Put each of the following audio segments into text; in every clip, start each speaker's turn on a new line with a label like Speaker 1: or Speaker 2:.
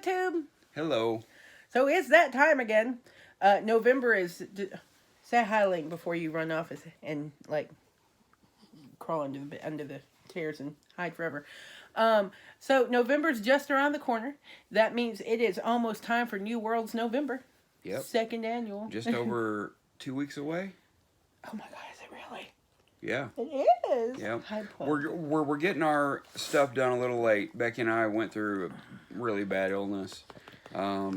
Speaker 1: YouTube.
Speaker 2: Hello.
Speaker 1: So it's that time again. November is. Say hi, Link, before you run off and like crawl under the chairs and hide forever. So November's just around the corner. That means it is almost time for New World's November.
Speaker 2: Yep.
Speaker 1: Second annual.
Speaker 2: Just over 2 weeks away.
Speaker 1: Oh my God, is it really?
Speaker 2: Yeah.
Speaker 1: It is.
Speaker 2: Yeah.
Speaker 1: High
Speaker 2: We're getting our stuff done a little late. Becky and I went through a really bad illness.
Speaker 1: Yeah.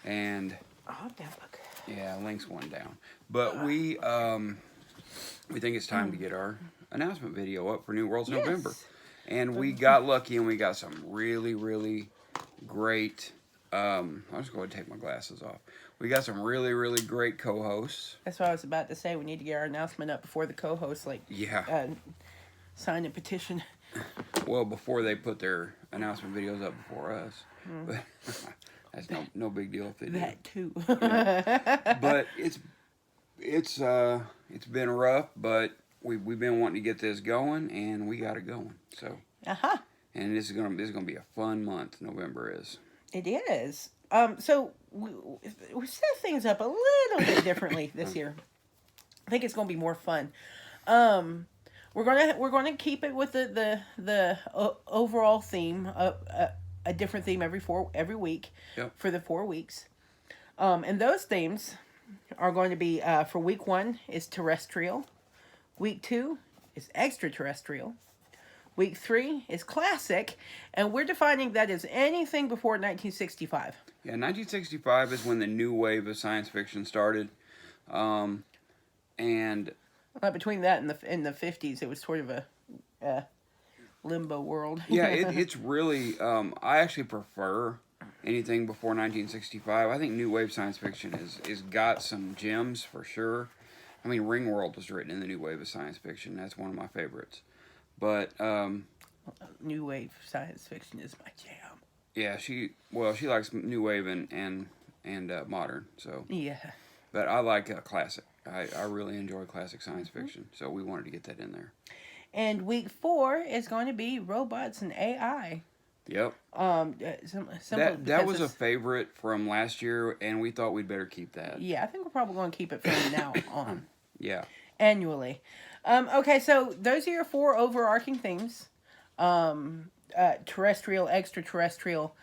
Speaker 2: And
Speaker 1: Oh, damn, look.
Speaker 2: yeah, Link's one down. But we think it's time to get our announcement video up for New World's
Speaker 1: Yes.
Speaker 2: November. And we got lucky and we got some really, really great I'll just go ahead and take my glasses off. We got some really, really great co-hosts.
Speaker 1: That's what I was about to say. We need to get our announcement up before the co-hosts sign a petition.
Speaker 2: Well, before they put their announcement videos up before us. But that's no big deal if they do.
Speaker 1: That too.
Speaker 2: Yeah. But it's been rough, but we've been wanting to get this going, and we got it going. So. And this is gonna be a fun month. November is.
Speaker 1: It is. So we set things up a little bit differently this year. I think it's gonna be more fun. We're gonna keep it with the overall theme, a different theme every week.
Speaker 2: Yep.
Speaker 1: For the 4 weeks. And those themes are going to be for week 1 is terrestrial, week 2 is extraterrestrial, week 3 is classic, and we're defining that as anything before 1965.
Speaker 2: Yeah, 1965 is when the new wave of science fiction started, and
Speaker 1: between that and the 50s, it was sort of a limbo world.
Speaker 2: Yeah, it's really. I actually prefer anything before 1965. I think new wave science fiction is got some gems for sure. I mean, Ringworld was written in the new wave of science fiction. That's one of my favorites. But
Speaker 1: new wave science fiction is my jam.
Speaker 2: Yeah, she likes new wave and modern. So
Speaker 1: yeah.
Speaker 2: But I like classic. I really enjoy classic science fiction. So we wanted to get that in there.
Speaker 1: And week 4 is going to be robots and AI.
Speaker 2: Yep. That was a favorite from last year, and we thought we'd better keep that.
Speaker 1: Yeah, I think we're probably going to keep it from now on.
Speaker 2: Yeah.
Speaker 1: Annually. Okay, so those are your 4 overarching themes. Terrestrial, extraterrestrial,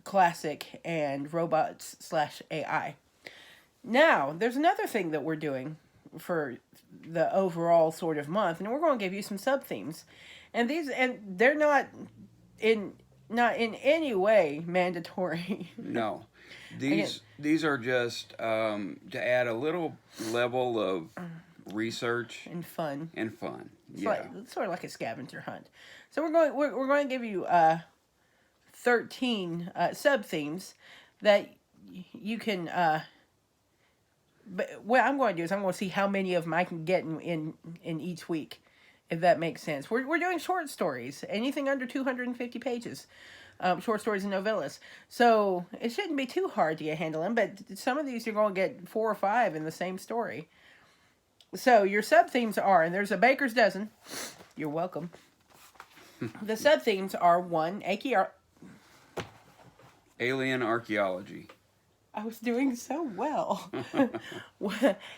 Speaker 1: classic, and robots/AI. Now, there's another thing that we're doing for the overall sort of month, and we're going to give you some sub-themes. And they're not in any way mandatory.
Speaker 2: No. These are just to add a little level of research
Speaker 1: and fun.
Speaker 2: Yeah.
Speaker 1: It's sort of like a scavenger hunt. So we're going to give you 13 sub-themes that you can but what I'm going to do is I'm going to see how many of them I can get in each week, if that makes sense. We're doing short stories, anything under 250 pages, short stories and novellas. So it shouldn't be too hard to handle them, but some of these you're going to get 4 or 5 in the same story. So your sub-themes are, and there's a baker's dozen. You're welcome. The sub-themes are 1,
Speaker 2: Alien archaeology.
Speaker 1: I was doing so well.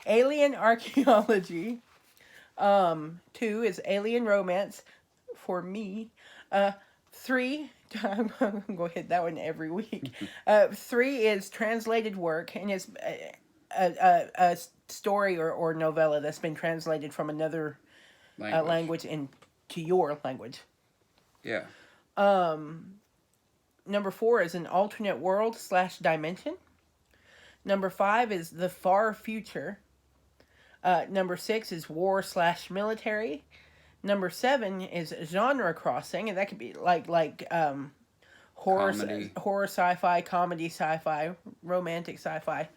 Speaker 1: Alien archaeology. 2 is alien romance for me. 3, I'm going to hit that one every week. 3 is translated work, and it's a story or novella that's been translated from another language into your language.
Speaker 2: Yeah.
Speaker 1: Number 4 is an alternate world / dimension. Number 5 is the far future. Number 6 is war / military. Number 7 is genre crossing, and that could be like horror, sci-fi, comedy, sci-fi, romantic sci-fi.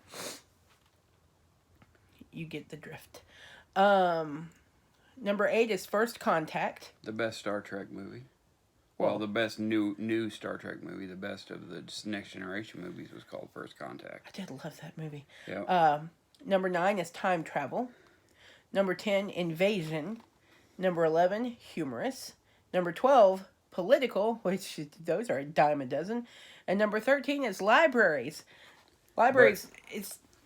Speaker 1: You get the drift. Number 8 is First Contact.
Speaker 2: The best Star Trek movie. Well, the best new Star Trek movie, the best of the Next Generation movies was called First Contact.
Speaker 1: I did love that movie.
Speaker 2: Yeah.
Speaker 1: Number 9 is Time Travel. Number 10, Invasion. Number 11, Humorous. Number 12, political, which those are a dime a dozen. And number 13 is libraries. Libraries,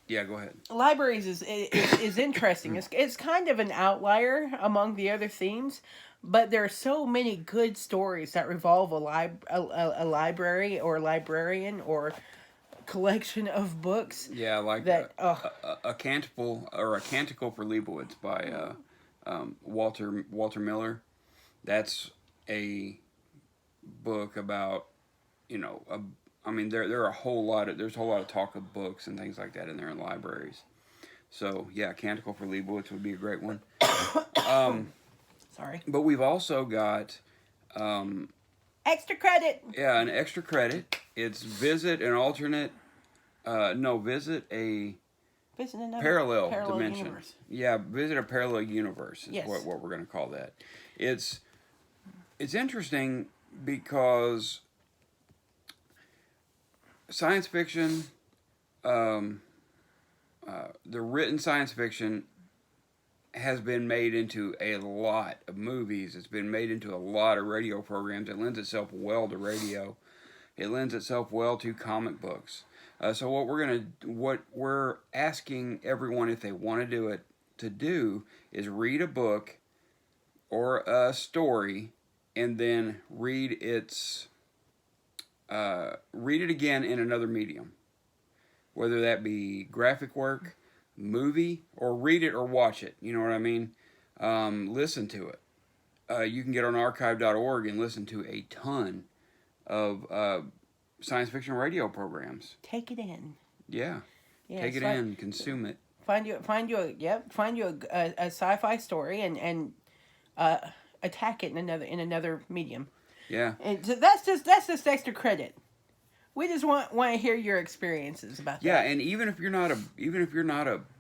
Speaker 2: Yeah, go ahead.
Speaker 1: libraries is interesting. It's kind of an outlier among the other themes, but there are so many good stories that revolve a library or librarian or collection of books.
Speaker 2: Yeah, like
Speaker 1: that
Speaker 2: a canticle or a canticle for Leibowitz by Walter Miller. That's a book about, I mean, there are a whole lot of there's a whole lot of talk of books and things like that in there in libraries. So yeah, Canticle for Leibowitz would be a great one.
Speaker 1: Sorry.
Speaker 2: But we've also got
Speaker 1: Extra credit.
Speaker 2: yeah, an extra credit. It's visit a parallel dimension.
Speaker 1: Universe.
Speaker 2: Yeah, visit a parallel universe is
Speaker 1: Yes.
Speaker 2: what we're going to call that. It's interesting because science fiction, the written science fiction has been made into a lot of movies. It's been made into a lot of radio programs. It lends itself well to radio. It lends itself well to comic books. So what we're asking everyone, if they want to do it, to do is read a book or a story, and then read it again in another medium, whether that be graphic work, movie, or read it or watch it. You know what I mean? Listen to it. You can get on archive.org and listen to a ton of science fiction radio programs.
Speaker 1: Take it in.
Speaker 2: Yeah. Take it in, consume it.
Speaker 1: Find you a sci-fi story and attack it in another medium.
Speaker 2: Yeah.
Speaker 1: And so that's just extra credit. We just want to hear your experiences about that.
Speaker 2: Yeah, and even if you're not a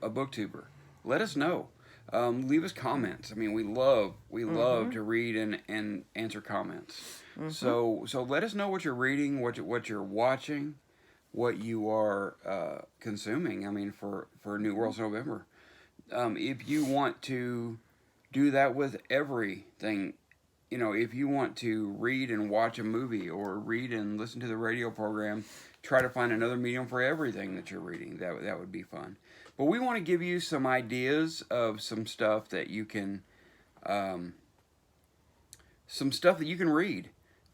Speaker 2: booktuber, let us know. Leave us comments. I mean, we love to read and answer comments. Mm-hmm. So let us know what you're reading, what you're watching, what you are consuming. I mean, for New Worlds November, if you want to do that with everything, if you want to read and watch a movie or read and listen to the radio program, try to find another medium for everything that you're reading. That would be fun. But we want to give you some ideas of some stuff that you can read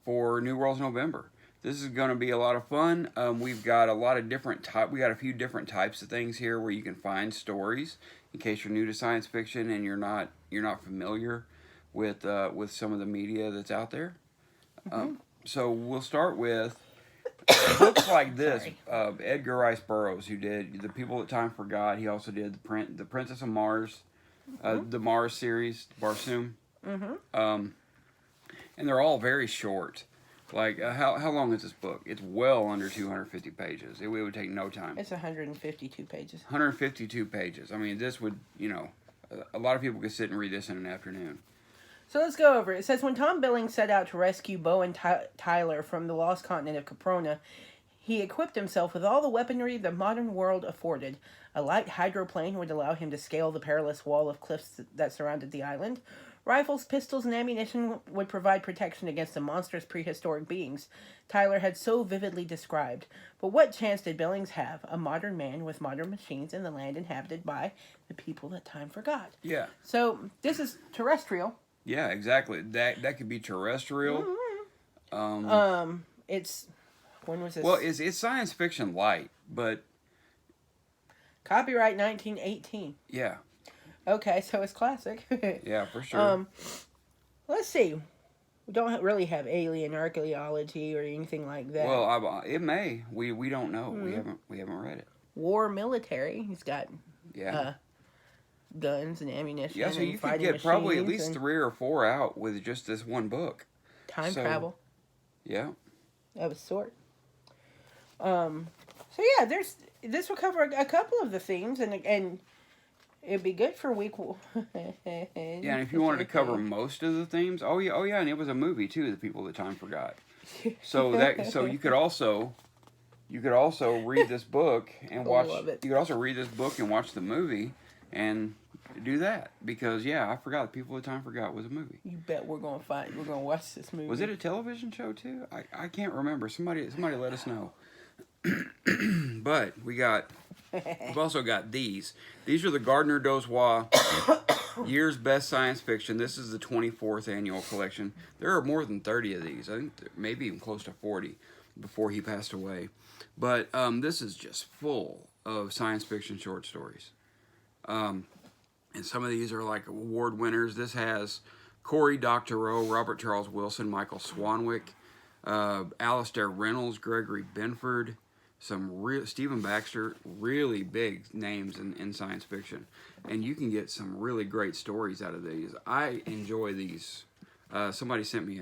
Speaker 2: for New Worlds November. This is going to be a lot of fun. We've got we got a few different types of things here where you can find stories in case you're new to science fiction and you're not familiar with some of the media that's out there. Mm-hmm. So we'll start with books like this. Edgar Rice Burroughs, who did The People That Time Forgot. He also did the Princess of Mars, the Mars series, Barsoom. Mm-hmm. And they're all very short. Like, how long is this book? It's well under 250 pages. It would take no time.
Speaker 1: It's 152 pages.
Speaker 2: 152 pages. I mean, this would, a lot of people could sit and read this in an afternoon.
Speaker 1: So let's go over it. It says, when Tom Billings set out to rescue Bo and Tyler from the lost continent of Caprona, he equipped himself with all the weaponry the modern world afforded. A light hydroplane would allow him to scale the perilous wall of cliffs that surrounded the island. Rifles, pistols, and ammunition would provide protection against the monstrous prehistoric beings Tyler had so vividly described. But what chance did Billings have, a modern man with modern machines in the land inhabited by the people that time forgot?
Speaker 2: Yeah.
Speaker 1: So this is terrestrial.
Speaker 2: Yeah, exactly. That could be terrestrial.
Speaker 1: Mm-hmm. It's when was this?
Speaker 2: Well, it's science fiction light, but
Speaker 1: copyright 1918.
Speaker 2: Yeah.
Speaker 1: Okay, so it's classic.
Speaker 2: Yeah, for sure.
Speaker 1: Let's see. We don't really have alien archaeology or anything like that.
Speaker 2: Well, it may. We don't know. Mm-hmm. We haven't read it.
Speaker 1: War military. He's got guns and ammunition.
Speaker 2: Yeah, so you could get probably at least 3 or 4 out with just this one book.
Speaker 1: Time travel.
Speaker 2: Yeah.
Speaker 1: Of a sort. So yeah, this will cover a couple of the themes and it'd be good for week.
Speaker 2: Yeah, and if you wanted to cover most of the themes, oh yeah, and it was a movie too. The People That Time Forgot. So you could also read this book and watch. You could also read this book and watch the movie, and do that because I forgot People of Time Forgot was a movie.
Speaker 1: You bet we're gonna watch this movie.
Speaker 2: Was it a television show too? I can't remember. Somebody let us know. But we've also got these. These are the Gardner Dose Year's Best Science Fiction. This is the 24th annual collection. There are more than 30 of these. I think maybe even close to 40 before he passed away. But this is just full of science fiction short stories. And some of these are like award winners. This has Cory Doctorow, Robert Charles Wilson, Michael Swanwick, Alastair Reynolds, Gregory Benford, Stephen Baxter, really big names in science fiction. And you can get some really great stories out of these. I enjoy these. Somebody sent me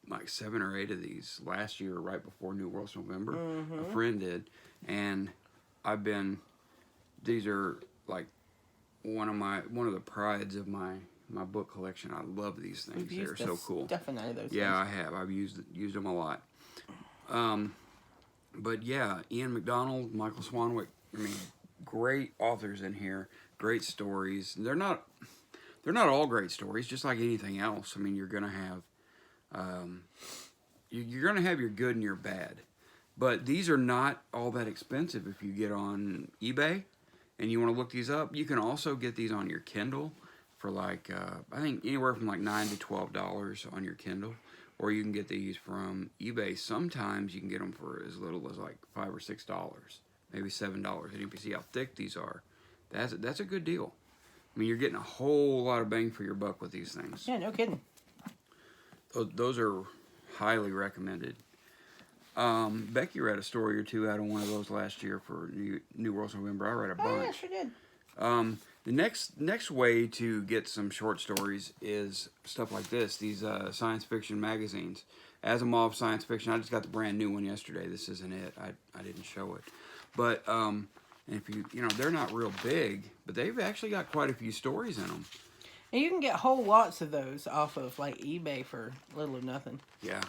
Speaker 2: like 7 or 8 of these last year, right before New World's November.
Speaker 1: Mm-hmm.
Speaker 2: A friend did. And these are like one of the prides of my book collection. I love these things. They're so cool.
Speaker 1: Definitely those.
Speaker 2: Yeah, I have. I've used them a lot. But yeah, Ian McDonald, Michael Swanwick. I mean, great authors in here. Great stories. They're not all great stories. Just like anything else. I mean, you're gonna have your good and your bad. But these are not all that expensive if you get on eBay and you want to look these up. You can also get these on your Kindle for like, I think anywhere from like $9 to $12 on your Kindle. Or you can get these from eBay. Sometimes you can get them for as little as like $5 or $6, maybe $7. And if you see how thick these are, that's a good deal. I mean, you're getting a whole lot of bang for your buck with these things.
Speaker 1: Yeah, no kidding.
Speaker 2: Those are highly recommended. Becky read a story or two out of one of those last year for New World's November. I read a bunch.
Speaker 1: Oh, yeah, sure did.
Speaker 2: The next way to get some short stories is stuff like this. These science fiction magazines. Asimov Science Fiction. I just got the brand new one yesterday. This isn't it. I didn't show it. But and if they're not real big, but they've actually got quite a few stories in them.
Speaker 1: And you can get whole lots of those off of like eBay for little or nothing.
Speaker 2: Yeah.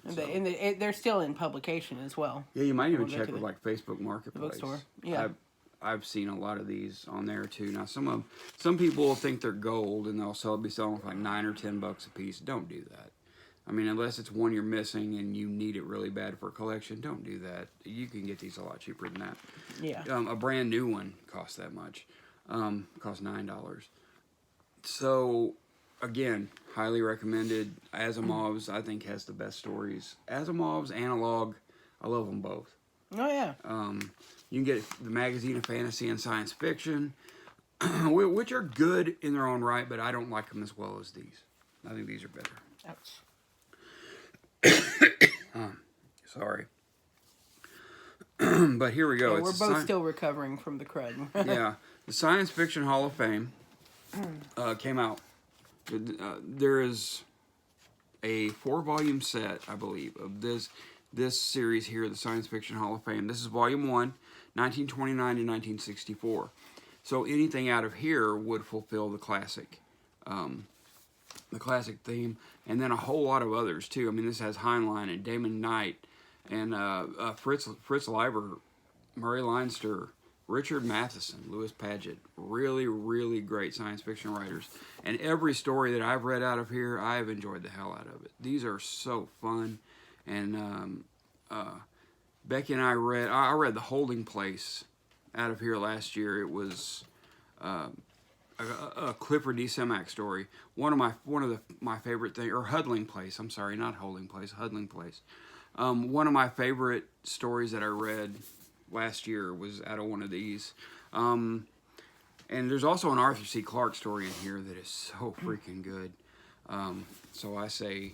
Speaker 1: And they're still in publication as well.
Speaker 2: Yeah, you might even check with like Facebook Marketplace.
Speaker 1: The bookstore. Yeah.
Speaker 2: I've seen a lot of these on there too. Now some people will think they're gold and they'll be selling for like $9 or $10 a piece. Don't do that. I mean, unless it's one you're missing and you need it really bad for a collection, don't do that. You can get these a lot cheaper than that.
Speaker 1: Yeah.
Speaker 2: A brand new one costs that much. Costs $9. So again, highly recommended. Asimov's, I think, has the best stories. Asimov's, Analog, I love them both.
Speaker 1: Oh, yeah.
Speaker 2: You can get the Magazine of Fantasy and Science Fiction, which are good in their own right, but I don't like them as well as these. I think these are better.
Speaker 1: Ouch.
Speaker 2: Sorry. But here we go.
Speaker 1: Yeah, we're both still recovering from the crud.
Speaker 2: Yeah. The Science Fiction Hall of Fame came out. There is a 4-volume set, I believe, of this series here, the Science Fiction Hall of Fame. This is Volume 1, 1929 to 1964. So anything out of here would fulfill the classic theme, and then a whole lot of others too. I mean, this has Heinlein and Damon Knight and Fritz Leiber, Murray Leinster, Richard Matheson, Louis Paget. Really, really great science fiction writers. And every story that I've read out of here, I've enjoyed the hell out of it. These are so fun. And Becky and I read The Holding Place out of here last year. It was a Clifford D. Simak story. One of my favorite things, or Huddling Place. I'm sorry, not Holding Place, Huddling Place. One of my favorite stories that I read last year was out of one of these. And there's also an Arthur C. Clarke story in here that is so freaking good. So I say,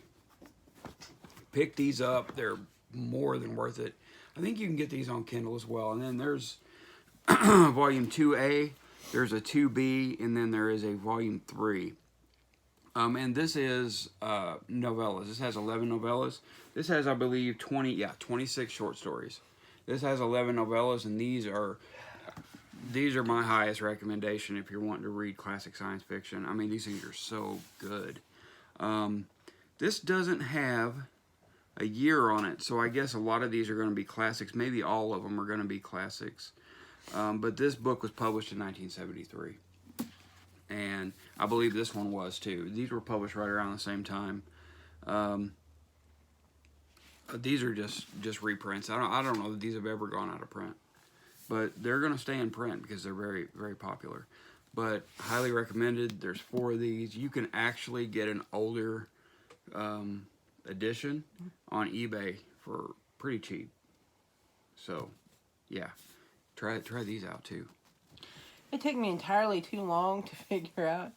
Speaker 2: pick these up. They're more than worth it. I think you can get these on Kindle as well. And then there's Volume 2A, there's a 2B, and then there is a Volume 3. And this is novellas. This has 11 novellas. This has, I believe, 26 short stories. This has 11 novellas, and these are my highest recommendation if you're wanting to read classic science fiction. I mean, these things are so good. This doesn't have a year on it, so I guess a lot of these are going to be classics. Maybe all of them are going to be classics. But this book was published in 1973. and I believe this one was too. These were published right around the same time. These are just reprints. I don't know that these have ever gone out of print, but they're going to stay in print because they're very, very popular. But highly recommended. There's 4 of these. You can actually get an older edition on eBay for pretty cheap. So, yeah, try these out too.
Speaker 1: It took me entirely too long to figure out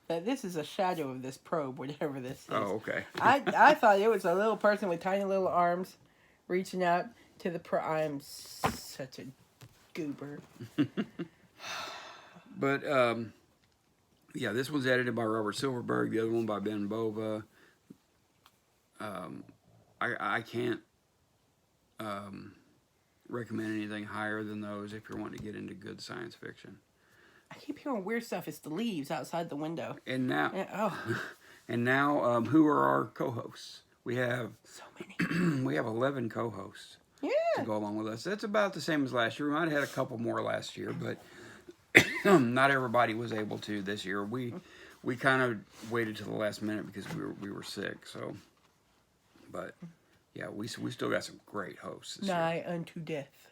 Speaker 1: that this is a shadow of this probe, whatever this is.
Speaker 2: Oh, okay.
Speaker 1: I thought it was a little person with tiny little arms reaching out to the probe. I'm such a goober.
Speaker 2: But, yeah, this one's edited by Robert Silverberg, the other one by Ben Bova. I can't recommend anything higher than those if you're wanting to get into good science fiction.
Speaker 1: I keep hearing weird stuff. It's the leaves outside the window.
Speaker 2: And now,
Speaker 1: oh,
Speaker 2: and now, who are our co-hosts? We have
Speaker 1: so many.
Speaker 2: we have 11 co-hosts to
Speaker 1: Yeah.
Speaker 2: go along with us. That's about the same as last year. We might have had a couple more last year, but not everybody was able to this year. We kind of waited to the last minute because we were sick. So, but yeah, we still got some great hosts this year.
Speaker 1: Nigh unto death.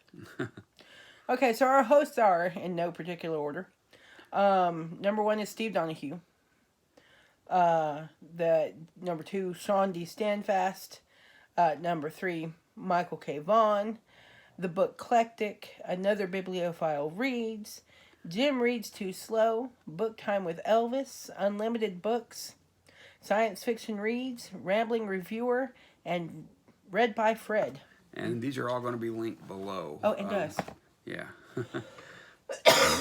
Speaker 1: Okay, so our hosts are in no particular order. Number 1 is Steve Donahue. The number 2, Sean D. Standfast. Number 3, Michael K. Vaughn. The Book Eclectic. Another Bibliophile Reads. Jim Reads Too Slow. Book Time with Elvis. Unlimited Books. Science Fiction Reads. Rambling Reviewer. And Read by Fred.
Speaker 2: And these are all going to be linked below.
Speaker 1: Oh, it does.
Speaker 2: Yeah.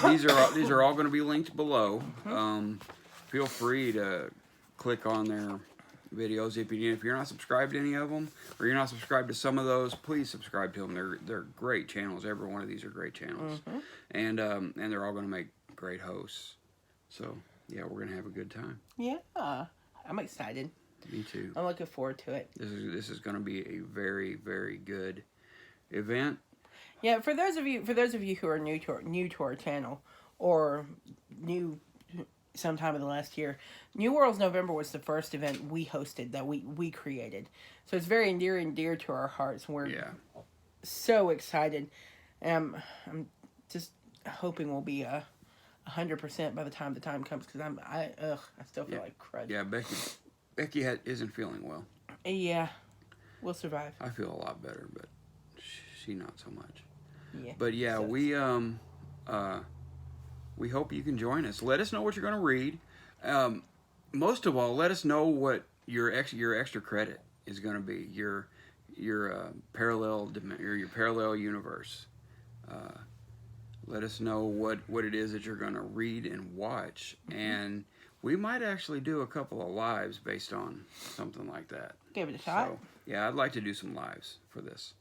Speaker 2: These are all going to be linked below. Feel free to click on their videos if you're not subscribed to any of them, or you're not subscribed to some of those. Please subscribe to them. They're great channels. Every one of these are great channels, and they're all going to make great hosts. So yeah, we're going to have a good time.
Speaker 1: Yeah, I'm excited.
Speaker 2: Me too.
Speaker 1: I'm looking forward to it.
Speaker 2: This is going to be a very, very good event.
Speaker 1: Yeah, for those of you who are new to our channel, or new sometime in the last year, New Worlds November was the first event we hosted that we created. So it's very near and dear to our hearts. And we're so excited. I'm just hoping we'll be 100% by the time comes, because I still feel like crud.
Speaker 2: Yeah, Becky isn't feeling well.
Speaker 1: Yeah, we'll survive.
Speaker 2: I feel a lot better, but she not so much.
Speaker 1: Yeah.
Speaker 2: But yeah, we hope you can join us. Let us know what you're going to read. Most of all, let us know what your extra credit is going to be. Your parallel universe. Let us know what it is that you're going to read and watch, and we might actually do a couple of lives based on something like that.
Speaker 1: Give it a shot.
Speaker 2: So, yeah, I'd like to do some lives for this.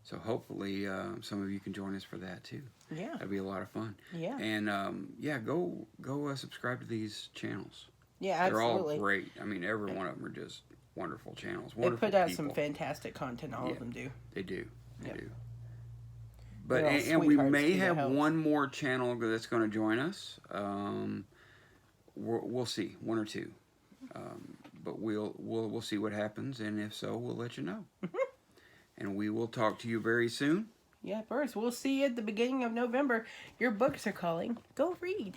Speaker 2: So hopefully some of you can join us for that too.
Speaker 1: Yeah.
Speaker 2: That'd be a lot of fun.
Speaker 1: Yeah.
Speaker 2: And go subscribe to these channels.
Speaker 1: Yeah, absolutely.
Speaker 2: They're all great. I mean, every one of them are just wonderful channels.
Speaker 1: They
Speaker 2: Wonderful
Speaker 1: put out
Speaker 2: people.
Speaker 1: some fantastic content. All of them do.
Speaker 2: They do. They
Speaker 1: Yep.
Speaker 2: do. But
Speaker 1: They're all
Speaker 2: and we
Speaker 1: sweethearts
Speaker 2: may
Speaker 1: too, that
Speaker 2: have
Speaker 1: helps.
Speaker 2: one more channel that's going to join us. We'll see, 1 or 2. But we'll see what happens, and if so, we'll let you know. And we will talk to you very soon.
Speaker 1: Yeah, first, we'll see you at the beginning of November. Your books are calling. Go read.